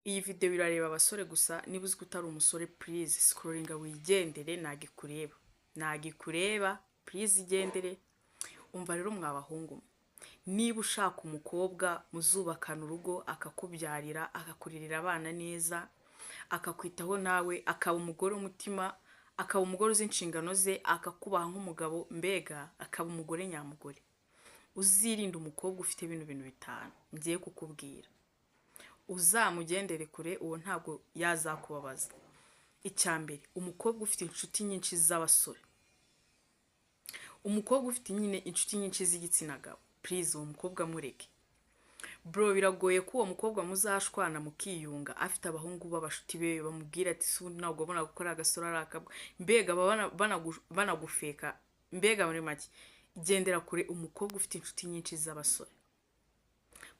Iyi video irareba abasore gusa, niba uzi ko utari umusore please scrollinga wigendere, nagikureba please igendere. Umva rero mwabahungu mwe, niba ushaka umukobwa muzubakana urugo akakubyarira akakuririra abana neza akakwitaho nawe akaba umugore w'umutima, akaba umugore uzi inshingano ze, akakubaha nk'umugabo, mbega akaba umugore nyamugore, uzirinde umukobwa ufite bino bintu bitanu ngiye kukubwira. Uzamugendere kure, uwo ntabwo yazakubabaza. Icyambere, umukobwa ufite inshuti nyinshi z'abasore, umukobwa ufite nyine inshuti nyinshi z'igitsina gabo, please uwo mukobwa mureke. Bro, biragoye ko uwo mukobwa muzashwana mukiyunga afite abahungu b'abashuti be bamubwira ati "Su ntabwo ubona gukora agasora arakabwa", mbega banagufeka, mbega muri make gendera kure umukobwa ufite inshuti nyinshi z'abasore,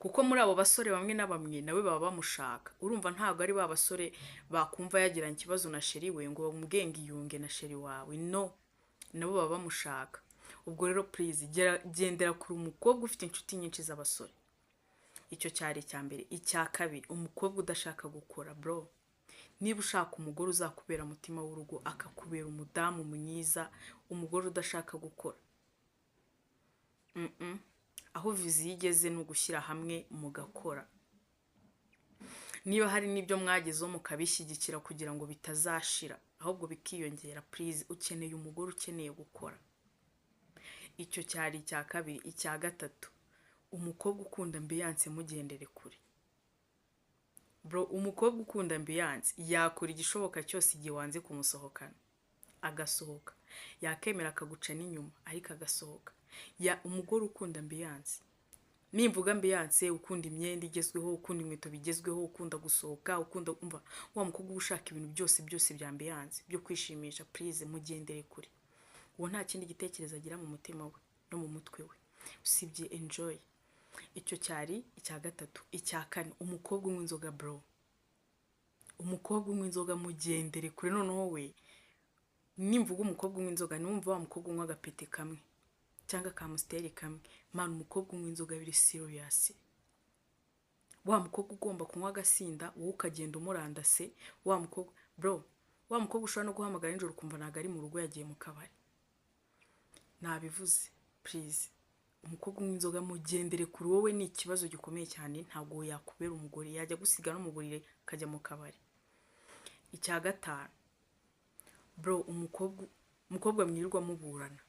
kuko muri abo basore bamwe na bamwe nawe baba bamushaka. Urumva ntabwo ari ba basore bakumva yagiranye ikibazo na sheri we ngo bamubwenge iyunge na sheri wawe, no, nabo baba bamushaka. Ubwo rero please gendera kure umukobwa ufite inshuti nyinshi z'abasore. Icyo cyari icyambere. Icya kabiri, umukobwa udashaka gukora. Bro, niba ushaka umugore uzakubera umutima w'urugo akakubera umudamu mwiza, umugore udashaka gukora, aho vizi igeze ni ugushyira hamwe mugakora. Niba hari n'ibyo mwagezeho mukabishyigikira kugira ngo bitazashira ahubwo bikiyongera, please ukeneye umugore ukeneye gukora. Icyo cyari icya kabiri. Icya gatatu, umukobwa ukunda ambiance mugendere kure. Bro, umukobwa ukunda ambiance yakora igishoboka cyose igihe wanze kumusohokana agasohoka, yakemera akaguca n'inyuma ariko agasohoka. Umugore ukunda ambiance, nimvuga ambiance, ukunda imyenda igezweho, ukunda inkweto bigezweho, ukunda gusohoka, ukunda umva, wa mukobwa ushaka ibintu byose bya ambiance byo kwishimisha, please mugendere kure. Uwo nta kindi gitekerezo agira mu mutima we no mu mutwe we usibye enjoy. Icyo cyari icya gatatu. Icya kane, umukobwa unywa inzoga. Bro, umukobwa unywa inzoga mugendere kure. Noneho we, nimvuga umukobwa unywa inzoga numva wa mukobwa unywa agapete kamwe cyangwa ka Amstel kamwe. Man, umukobwa unywa inzoga biri serious. Wa mukobwa ugomba kunywa agasinda wowe ukagenda umurandase. Wa mukobwa bro, wa mukobwa ushobora no guhamagara nijoro ukumva ntago ari mu rugo yagiye mu kabari. Nabivuze, please umukobwa unywa inzoga mugendere kuri. Wowe ni ikibazo gikomeye cyane, ntabwo yakubera umugore, yajya gusiga no mu burire akajya mu kabari. Icya gatanu, bro, umukobwa mwirirwa muburana,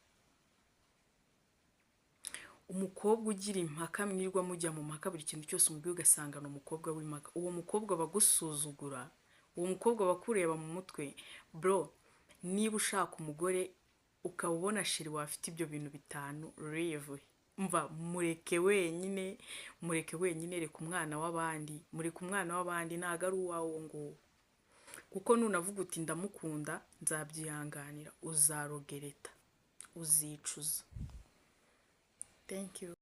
umukobwa ugira impaka mwirirwa mujya mu mpaka, buri kintu cyose umubwiye ugasanga ni umukobwa w'impaka. Uwo mukobwa bagusuzugura, uwo mukobwa bakureba mu mutwe. Bro, niba ushaka umugore ukaba ubona sheri wafite ibyo bintu bitanu, leave. Umva, mureke wenyine, reka umwana w'abandi, mureke umwana w'abandi, ntago ari uwawe ngo. Kuko nunavuga uti ndamukunda nzabyihanganira, uzarogereta, uzicuza. Thank you.